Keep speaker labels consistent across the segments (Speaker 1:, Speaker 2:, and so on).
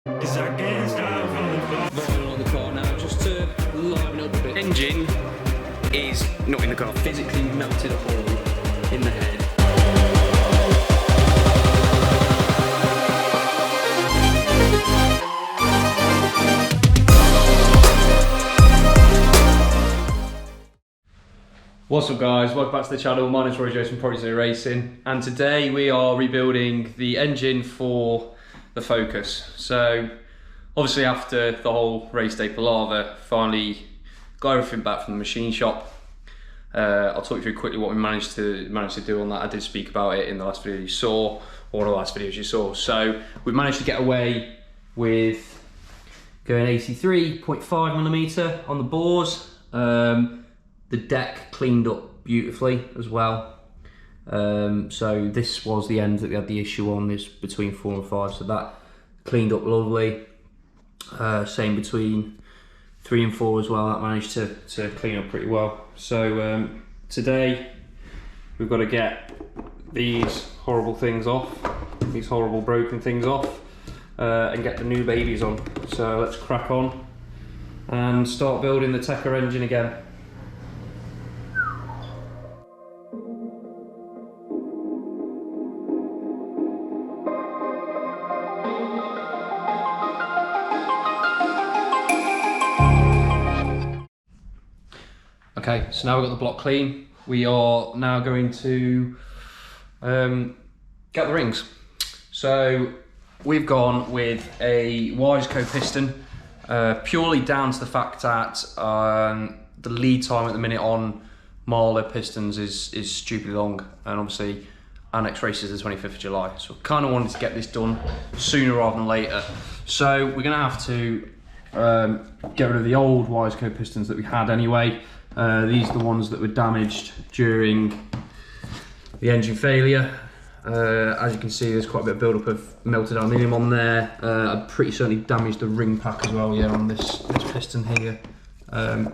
Speaker 1: Vinyl on the car now, just to liven up a bit. Engine is not in the car, physically melted a hole in the head. What's up guys, welcome back to the channel. My name is Roy Jones from Project Zero Racing, and today we are rebuilding the engine for the Focus. So obviously after the whole race day palaver, finally got everything back from the machine shop. I'll talk you through quickly what we managed to do on that. I did speak about it in the last video you saw, or one of the last videos you saw. So we managed to get away with going 83.5mm on the bores. The deck cleaned up beautifully as well. So this was the end that we had the issue on, this between 4 and 5, so that cleaned up lovely. Same between 3 and 4 as well, that managed to clean up pretty well. So today we've got to get these horrible things off, these horrible broken things off, and get the new babies on. So let's crack on and start building the Tekka engine again. Okay, so now we've got the block clean. We are now going to get the rings. So we've gone with a Racecar piston, purely down to the fact that the lead time at the minute on Marler pistons is stupidly long, and obviously our next race is the 25th of July. So I kind of wanted to get this done sooner rather than later. So we're going to have to get rid of the old Racecar pistons that we had anyway. These are the ones that were damaged during the engine failure. As you can see, there's quite a bit of build-up of melted aluminium on there. I pretty certainly damaged the ring pack as well, yeah, on this piston here. Or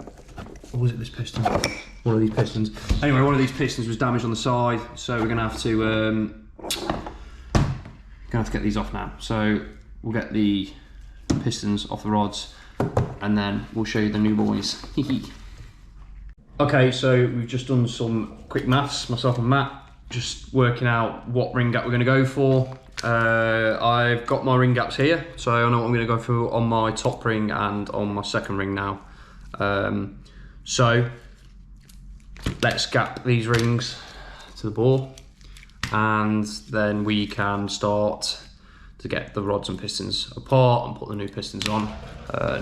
Speaker 1: was it this piston? One of these pistons. Anyway, one of these pistons was damaged on the side, so we're gonna have to get these off now. So we'll get the pistons off the rods, and then we'll show you the new boys. Okay, so we've just done some quick maths, myself and Matt, just working out what ring gap we're going to go for. I've got my ring gaps here, so I know what I'm going to go for on my top ring and on my second ring now. So let's gap these rings to the bore, and then we can start to get the rods and pistons apart and put the new pistons on.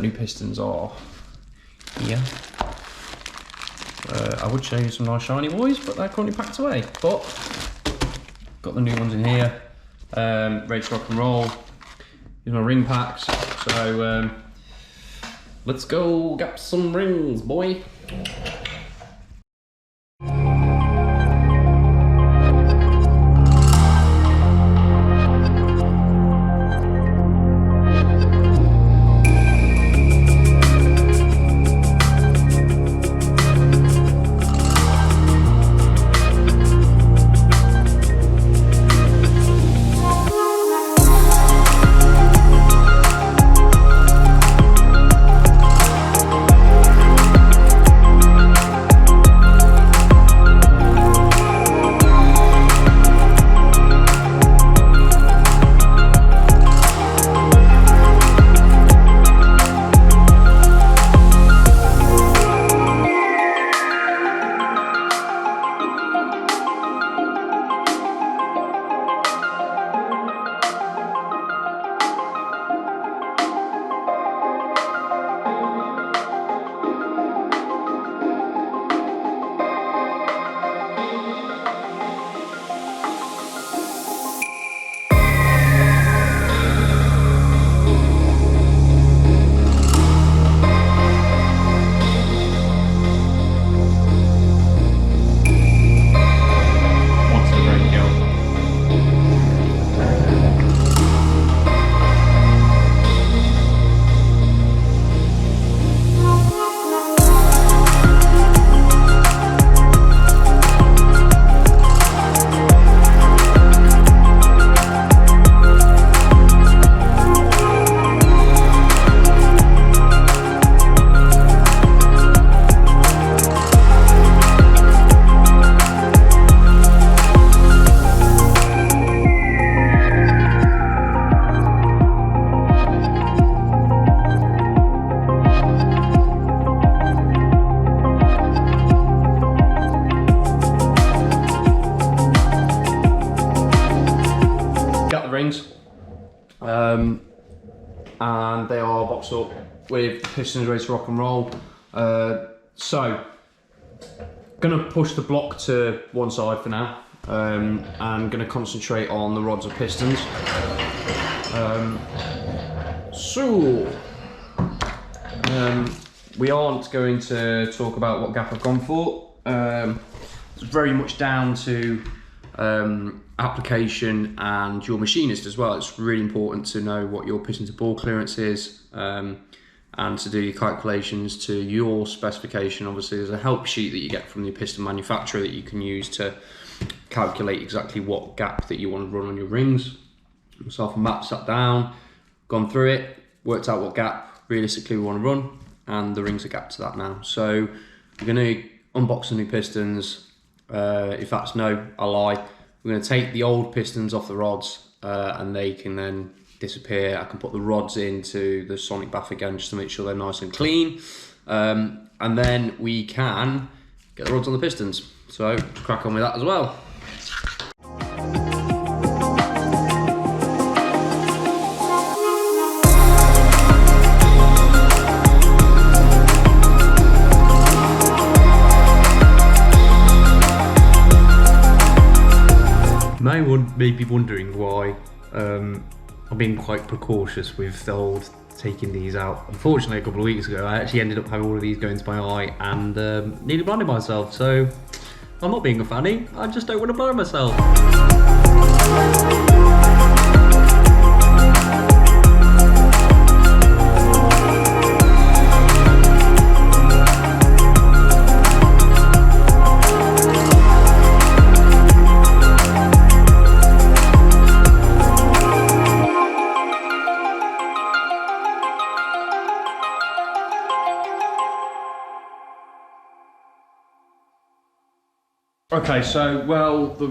Speaker 1: New pistons are here. I would show you some nice shiny boys, but they're currently packed away. But got the new ones in here, ready to rock and roll. These are my ring packs. So let's go gap some rings, boy. and they are boxed up with pistons ready to rock and roll. So, gonna push the block to one side for now. I'm gonna concentrate on the rods and pistons. We aren't going to talk about what gap I've gone for. It's very much down to application and your machinist as well. It's really important to know what your piston to ball clearance is, and to do your calculations to your specification. Obviously there's a help sheet that you get from the piston manufacturer that you can use to calculate exactly what gap that you want to run on your rings. Myself and Matt sat down, gone through it, worked out what gap realistically we want to run, and the rings are gapped to that now. So we're going to unbox the new pistons. If that's no, I lie. We're going to take the old pistons off the rods, and they can then disappear. I can put the rods into the sonic bath again just to make sure they're nice and clean, and then we can get the rods on the pistons. So crack on with that as well. May be wondering why I've been quite precautious with the old taking these out. Unfortunately, a couple of weeks ago, I actually ended up having all of these go into my eye and nearly blinded myself. So I'm not being a fanny, I just don't want to blind myself. Okay, so, well, the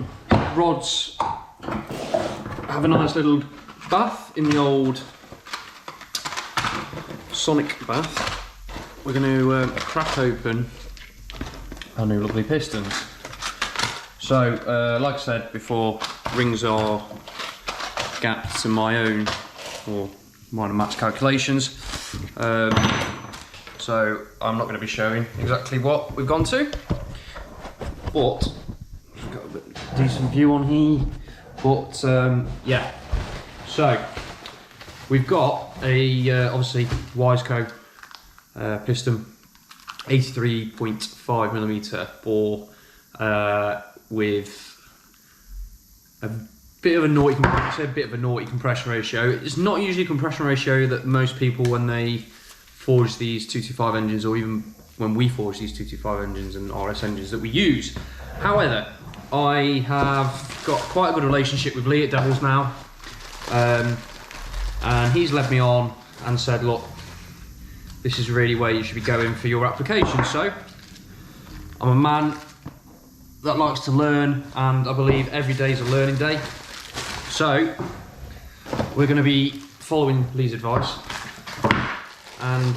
Speaker 1: rods have a nice little bath in the old sonic bath. We're going to crack open our new lovely pistons. So, like I said before, rings are gapped to my own, or mine and Matt's calculations. So, I'm not going to be showing exactly what we've gone to. But got a bit decent view on here. But yeah, so we've got a obviously Racecar piston, 83.5mm bore, with a bit of a naughty compression ratio. It's not usually a compression ratio that most people, when they forge these 225 engines, or even when we forge these 225 engines and RS engines, that we use. However, I have got quite a good relationship with Lee at Devils now, and he's led me on and said, look, this is really where you should be going for your application. So I'm a man that likes to learn, and I believe every day is a learning day. So we're going to be following Lee's advice and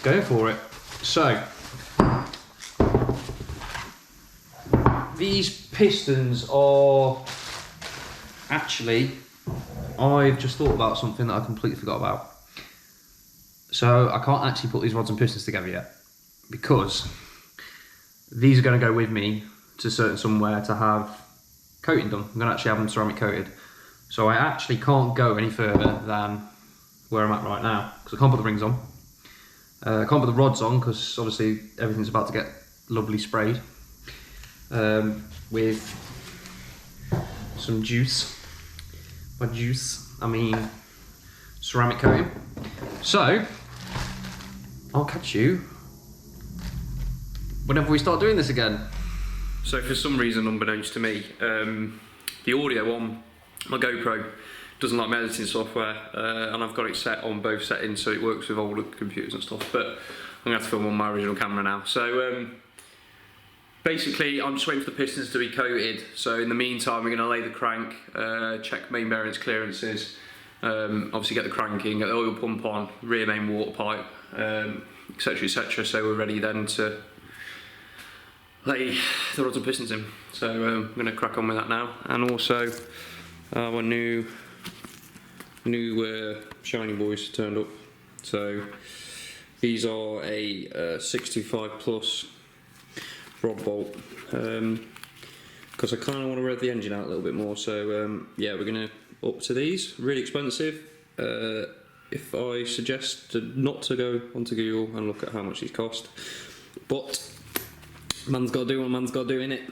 Speaker 1: going for it. So these pistons are actually, I've just thought about something that I completely forgot about. So I can't actually put these rods and pistons together yet, because these are going to go with me to somewhere to have coating done. I'm going to actually have them ceramic coated. So I actually can't go any further than where I'm at right now, because I can't put the rings on. I can't put the rods on because obviously everything's about to get lovely sprayed with some juice. By juice, I mean ceramic coating. So I'll catch you whenever we start doing this again. So for some reason, unbeknownst to me, the audio on my GoPro doesn't like my editing software, and I've got it set on both settings so it works with older computers and stuff, but I'm going to have to film on my original camera now. So basically I'm just waiting for the pistons to be coated. So in the meantime we're going to lay the crank, check main bearings clearances, obviously get the cranking, get the oil pump on, rear main water pipe, etc, etc, so we're ready then to lay the rods and pistons in. So I'm going to crack on with that now, and also our new new shiny boys turned up. So these are a 65 plus rod bolt, because I kind of want to rev the engine out a little bit more. So yeah, we're going to up to these. Really expensive. If I suggest not to go onto Google and look at how much these cost, but man's got to do what man's got to do, innit?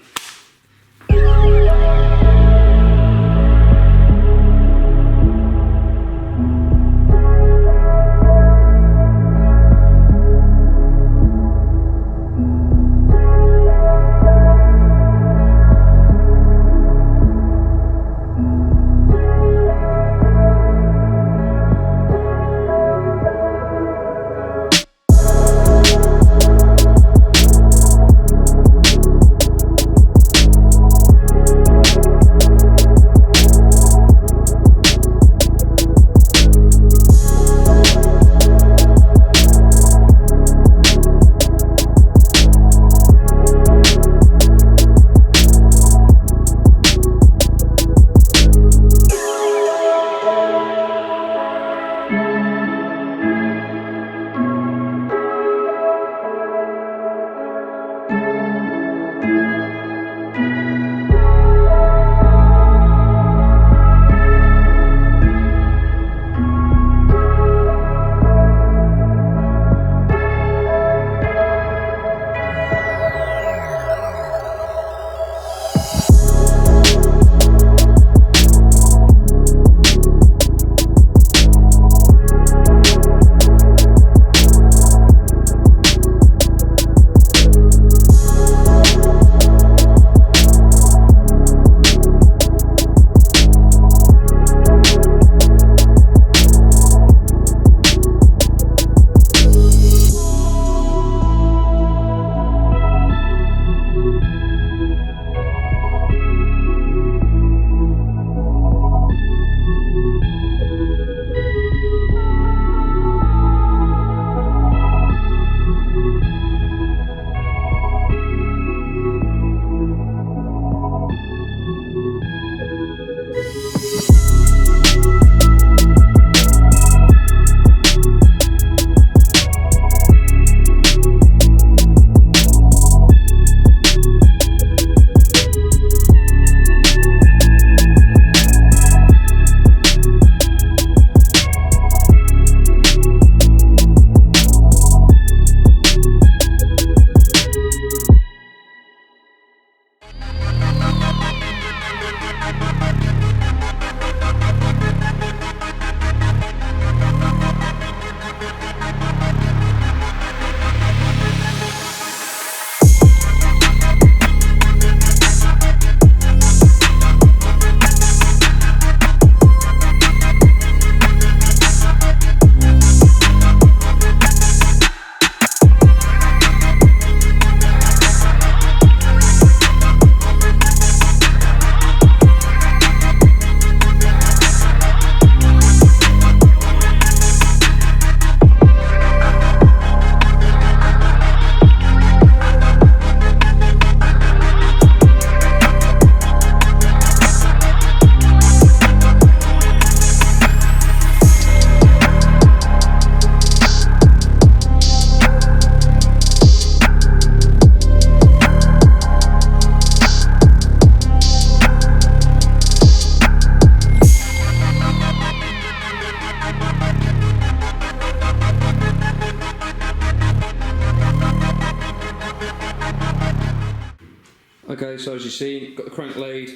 Speaker 1: Okay, so as you've seen, got the crank laid,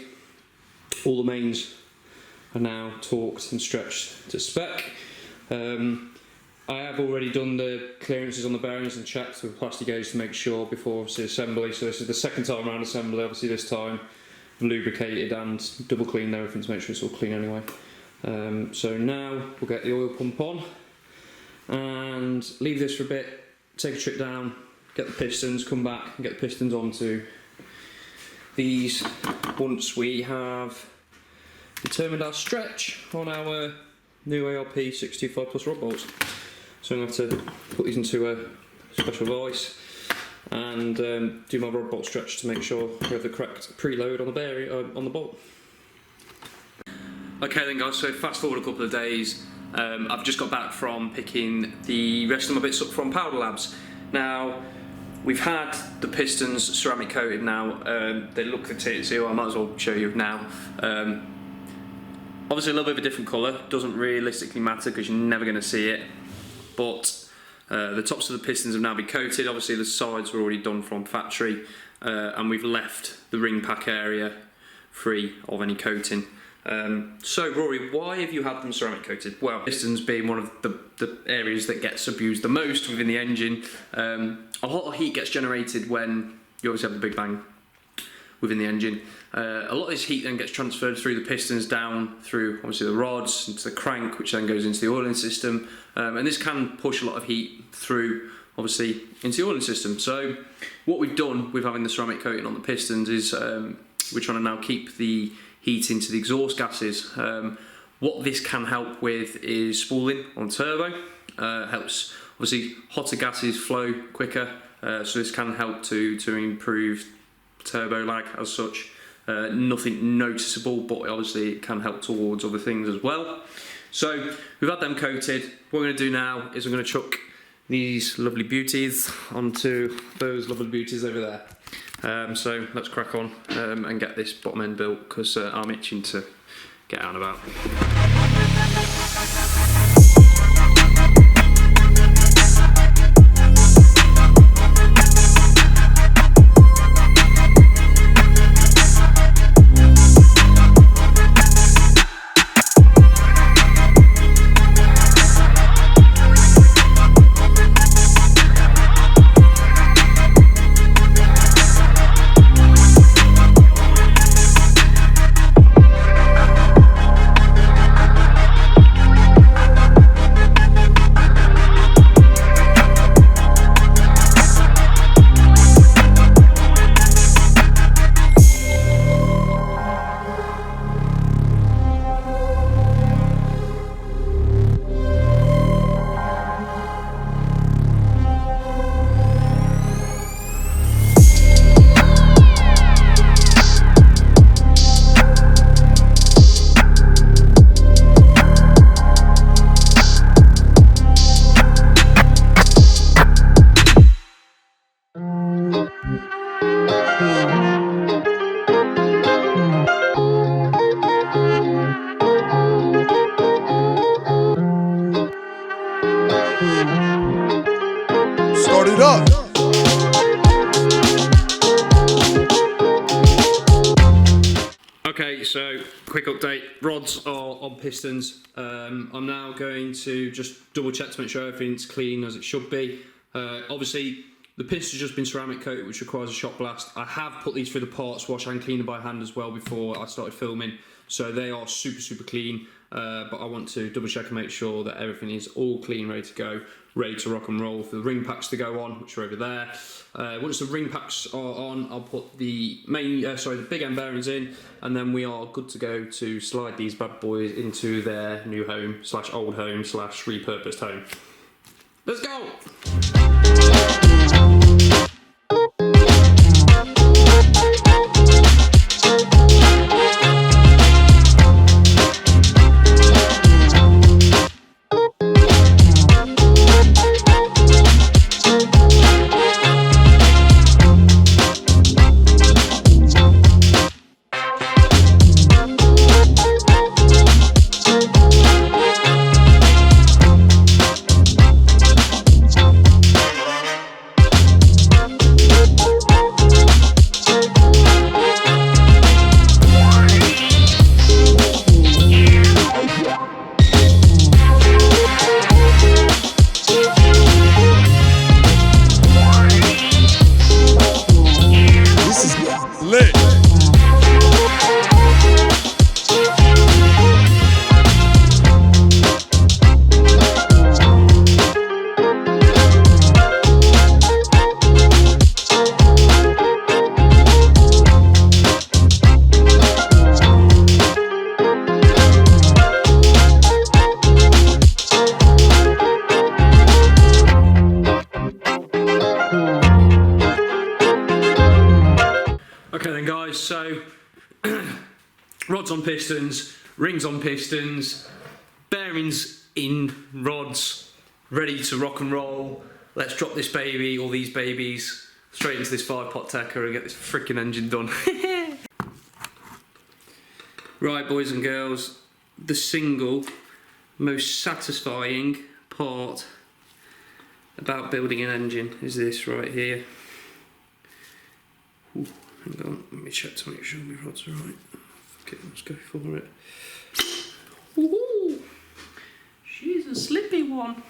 Speaker 1: all the mains are now torqued and stretched to spec. I have already done the clearances on the bearings and checked with plastic gauge to make sure before obviously assembly, so this is the second time around assembly. Obviously this time lubricated and double cleaned everything to make sure it's all clean anyway. So now we'll get the oil pump on and leave this for a bit, take a trip down, get the pistons, come back and get the pistons onto these once we have determined our stretch on our new ARP 65 plus rod bolts. So I'm going to have to put these into a special vise and do my rod bolt stretch to make sure we have the correct preload on the bearing on the bolt. Okay then guys, so fast forward a couple of days, I've just got back from picking the rest of my bits up from Timelapse. Now, we've had the pistons ceramic coated now, they look the tits here, I might as well show you now. Obviously a little bit of a different colour, doesn't realistically matter because you're never going to see it, but the tops of the pistons have now been coated. Obviously the sides were already done from factory, and we've left the ring pack area free of any coating. So Rory, why have you had them ceramic coated? Well, pistons being one of the areas that gets abused the most within the engine. A lot of heat gets generated when you obviously have the big bang within the engine. A lot of this heat then gets transferred through the pistons down through obviously the rods into the crank, which then goes into the oiling system, and this can push a lot of heat through obviously into the oiling system. So what we've done with having the ceramic coating on the pistons is we're trying to now keep the heat into the exhaust gases. What this can help with is spooling on turbo. Helps obviously hotter gases flow quicker, so this can help to improve turbo lag as such. Nothing noticeable, but obviously it can help towards other things as well. So we've had them coated. What we're going to do now is I'm going to chuck these lovely beauties onto those lovely beauties over there. So let's crack on and get this bottom end built, because I'm itching to get out and about.
Speaker 2: Start it up.
Speaker 1: Okay, so quick update. Rods are on pistons. I'm now going to just double check to make sure everything's clean as it should be. Obviously, the piston's just been ceramic coated, which requires a shot blast. I have put these through the parts wash and cleaner by hand as well before I started filming, so they are super clean. But I want to double check and make sure that everything is all clean, ready to go, ready to rock and roll for the ring packs to go on, which are over there. Once the ring packs are on, I'll put the the big end bearings in, and then we are good to go to slide these bad boys into their new home / old home / repurposed home. Let's go! Okay then guys, so rods on pistons, rings on pistons, bearings in rods, ready to rock and roll. Let's drop this baby, or these babies, straight into this 5-pot Tekka and get this freaking engine done. Right, boys and girls, the single most satisfying part about building an engine is this right here. Ooh, hang on, let me check to make sure my rods are right. Okay, let's go for it. Ooh, she's a slippy one.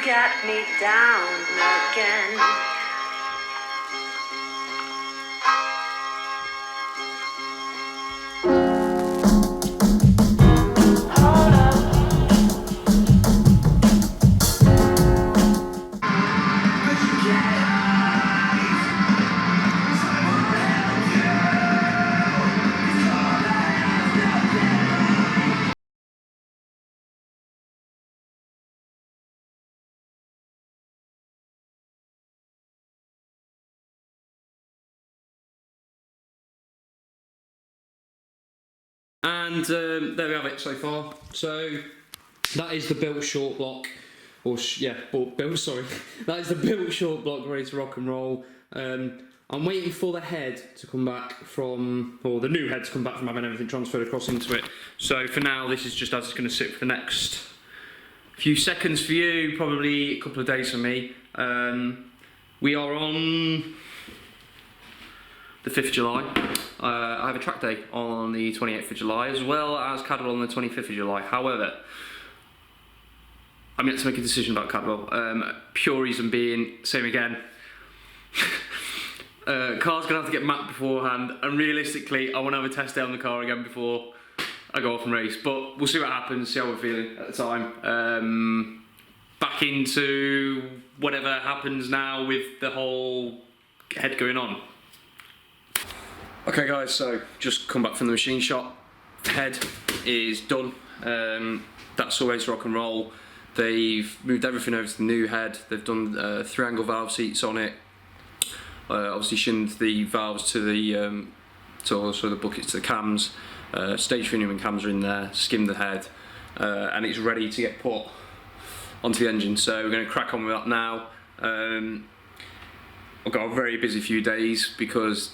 Speaker 3: Got me down again.
Speaker 1: And there we have it so far. So that is the built short block, or built. Sorry, that is the built short block ready to rock and roll. I'm waiting for the head to come back from, or the new head to come back from having everything transferred across into it. So for now, this is just as it's going to sit for the next few seconds for you, probably a couple of days for me. We are on the 5th of July. I have a track day on the 28th of July, as well as Cadwell on the 25th of July. However, I'm yet to make a decision about Cadwell. Pure reason being, same again. Car's gonna have to get mapped beforehand, and realistically, I want to have a test day on the car again before I go off and race. But we'll see what happens, see how we're feeling at the time. Back into whatever happens now with the whole head going on. Okay guys, so just come back from the machine shop. The head is done. That's always rock and roll. They've moved everything over to the new head. They've done 3-angle valve seats on it. Obviously shinned the valves to the the buckets to the cams. Stage 3 Newman cams are in there. Skimmed the head, and it's ready to get put onto the engine. So we're going to crack on with that now. I've got a very busy few days because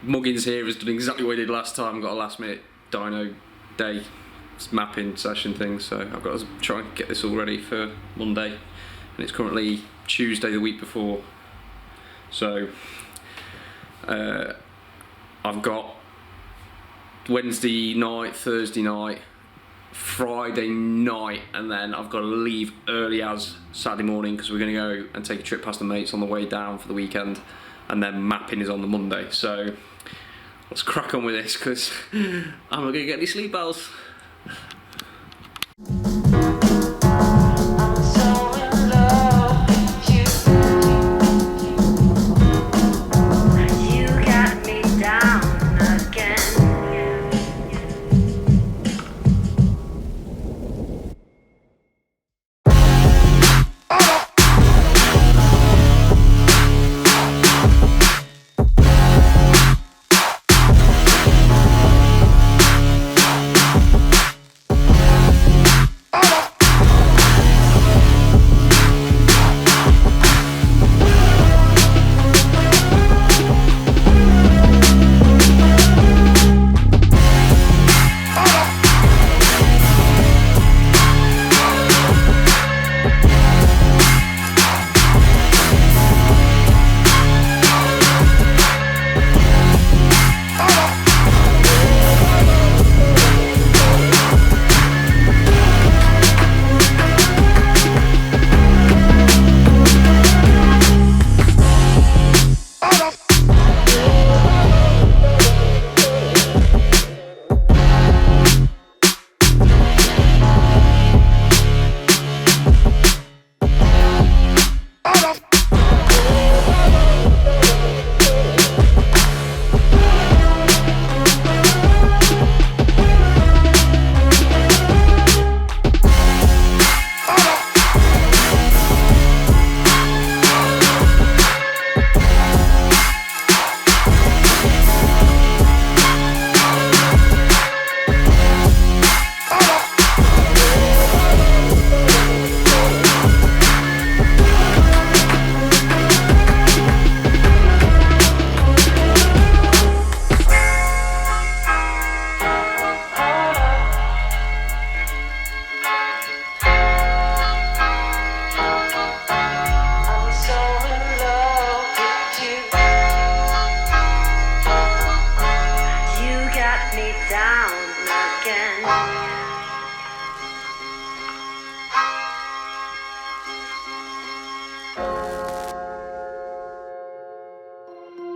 Speaker 1: Muggins here has done exactly what he did last time. Got a last minute dyno day mapping session thing, so I've got to try and get this all ready for Monday, and it's currently Tuesday the week before. So I've got Wednesday night, Thursday night, Friday night, and then I've got to leave early as Saturday morning because we're going to go and take a trip past the mates on the way down for the weekend, and then mapping is on the Monday. So let's crack on with this because I'm not going to get any sleep else.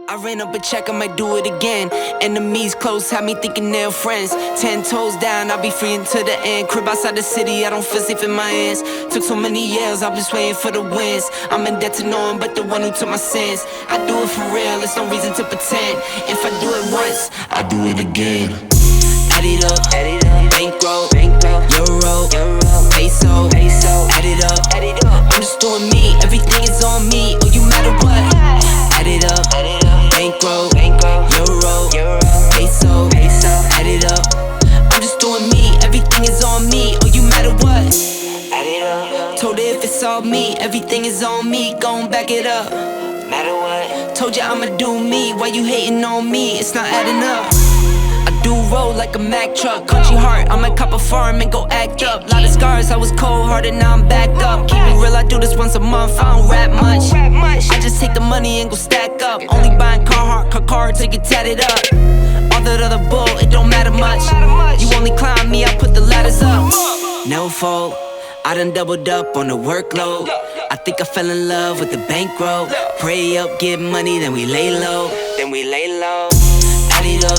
Speaker 4: I ran up a check, I might do it again. Enemies close, had me thinking they're friends. 10 toes down, I'll be free until the end. Crib outside the city, I don't feel safe in my hands. Took so many years, I'm just waiting for the wins. I'm in debt to no one but the one who took my sins. I do it for real, there's no reason to pretend. If I do it once, I do it again. Add it up, bankroll, euro, peso, add it up. I'm just doing me, everything is on me. Oh, you matter what? Add it up, bankroll, euro, peso, add it up. I'm just doing me, everything is on me. Oh, you matter what? Add it up. Told her if it's all me, everything is on me. Gon' back it up. Matter what? Told you I'ma do me. Why you hating on me? It's not adding up. I do roll like a Mack truck. Country heart, I might cop a farm and go act up. Lot of scars, I was cold-hearted, now I'm backed up. Keep it real, I do this once a month, I don't rap much. I just take the money and go stack up. Only buying car to get tatted up. All that other bull, it don't matter much. You only climb me, I put the ladders up. No fault, I done doubled up on the workload. I think I fell in love with the bankroll. Pray up, get money, then we lay low. Add it up,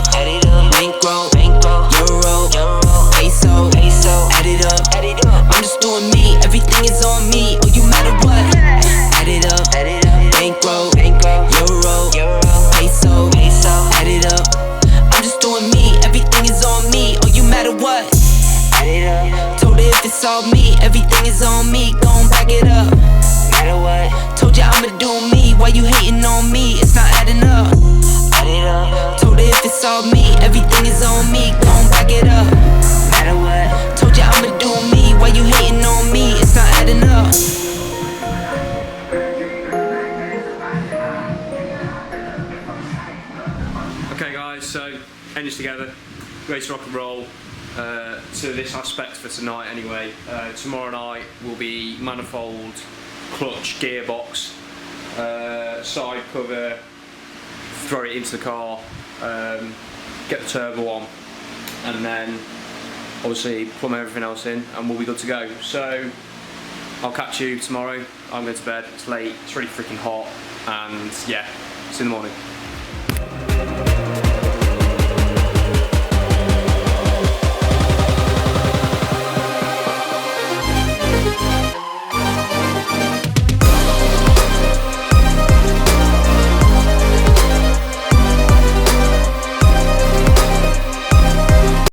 Speaker 4: bankroll, euro, peso, add it up. I'm just doing me, everything is on me. Oh, you matter what? Add it up, bankroll, euro, peso, add it up. I'm just doing me, everything is on me. Oh, you matter what? Add it up. Told her if it's all me, everything is on me. Gon' back it up. Matter what? Told ya I'ma do me. Why you hating on me? It's not adding up. Add it up. Told her if it's all me, everything is on me. Gon' back it up. Matter what? Told ya I'ma do me. Why you hating on me? It's not adding up.
Speaker 1: Okay guys, so engines together, ready to rock and roll. To this aspect for tonight anyway. Tomorrow night will be manifold clutch, gearbox, side cover, throw it into the car, get the turbo on, and then obviously plumb everything else in, and we'll be good to go. So I'll catch you tomorrow. I'm going to bed, it's late, it's really freaking hot, and yeah, see you in the morning.